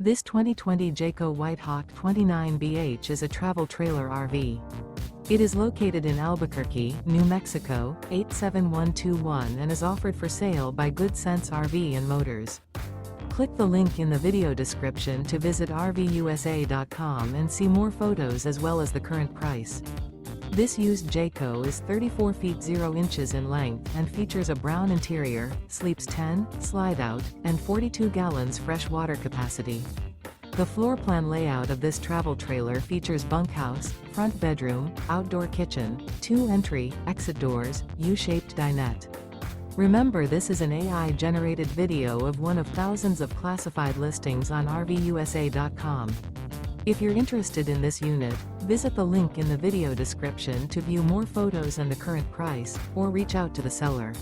This 2020 Jayco White Hawk 29BH is a travel trailer RV. It is located in Albuquerque, New Mexico, 87121 and is offered for sale by Good Sense RV and Motors. Click the link in the video description to visit RVUSA.com and see more photos as well as the current price. This used Jayco is 34 feet 0 inches in length and features a brown interior, sleeps 10, slide-out, and 42 gallons fresh water capacity. The floor plan layout of this travel trailer features bunkhouse, front bedroom, outdoor kitchen, 2 entry, exit doors, U-shaped dinette. Remember, this is an AI-generated video of one of thousands of classified listings on RVUSA.com. If you're interested in this unit, visit the link in the video description to view more photos and the current price, or reach out to the seller.